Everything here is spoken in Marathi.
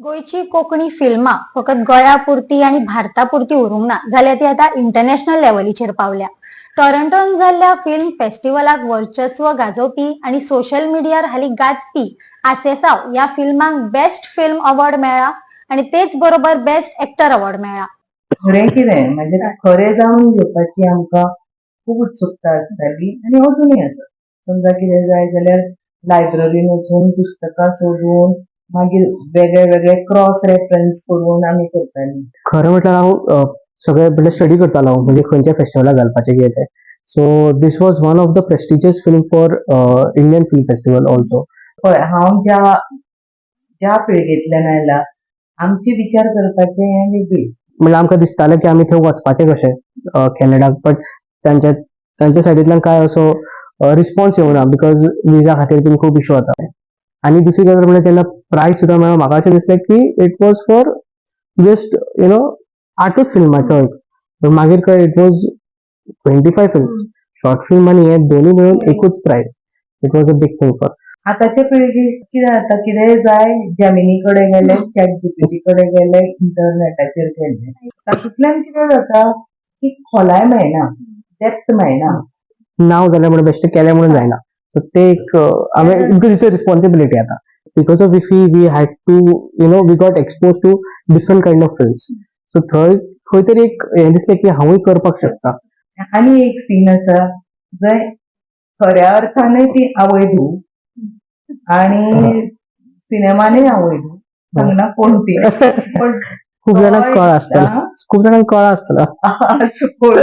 गोयची कोंकणी फिल्मां फकत गोंयापुरती आणि भारतापुरती उरूंक ना जाल्यार ती आतां इंटरनॅशनल लेवलीचेर पावल्या. टोरंटोन जाल्ल्या फिल्म फेस्टिवलाक वर्चस्व गाजोवपी आणि सोशल मिडियार हालीं गाजपी आसेसांव ह्या फिल्माक बेस्ट फिल्म अवॉर्ड मेळ्ळा आणि तेच बरोबर बेस्ट एक्टर अवॉर्ड मेळ्ळा. खरें कितें म्हणजे खरें जाणून घेवपाची आमकां खूब उत्सुकता आसताली आनी अजुनूय आसा. समजा कितें जाय जाल्यार लायब्ररीन वचून पुस्तकां सोदून मागीर वेगळे वेगळे क्रॉस रेफरन्स करून आमी करतालीं. खरं म्हटल्यार हांव सगळे पयलीं स्टडी करतालो हांव म्हणजे खंयच्या फेस्टिवलाक घालपाचें कितें तें. So this was one of the prestigious film for Indian film festival also. पळय हांव ज्या पिळगेंतल्यान आयला आमची विचार करपाचें हें वेगळी. म्हणजे आमकां दिसतालें की आमी थंय वचपाचें कशें कॅनडाक, बट तांच्या सायडींतल्यान काय असो रिस्पॉन्स येवना बिकॉज विजा खातीर बीन खूब इश्यू जाता. आनी दुसरी गजाल म्हणजे जेन्ना प्रायज सुद्दां मेळ्ळो म्हाका अशें दिसलें की इट वॉज फॉर जस्ट आठूच फिल्माचो एक. मागीर कळ्ळें it was 25 films, short film आनी हे दोनूय मेळून एकूच prize. It was a big thing for. आतांचे पिळगेक कितें जाता, कितेंय जाय जेमिनी कडेन गेले, चॅट जीपीटी कडेन गेले, इंटरनेटाचेर गेले. तातूंतल्यान कितें जाता की खोलाय मेळना, डेप्थ मेळना. नाव जालें म्हणून बेश्टें केलें म्हणून जायना. सो ते एक इट्स अ रिस्पॉन्सिबिलिटी आतां. Because of if we had to we got expose to different kind of films. So थंय खंय तरी एक हें दिसलें की हांवूय करपाक शकता. आनी एक सीन आसा जंय खऱ्या अर्थानय ती आवयधू आणि सिनेमानय आवयधू सांगना कोण ती पण खूब जाणांक कळ्ळां आसतलें. खूब जाणांक कळ्ळां आसतलें. असं कोण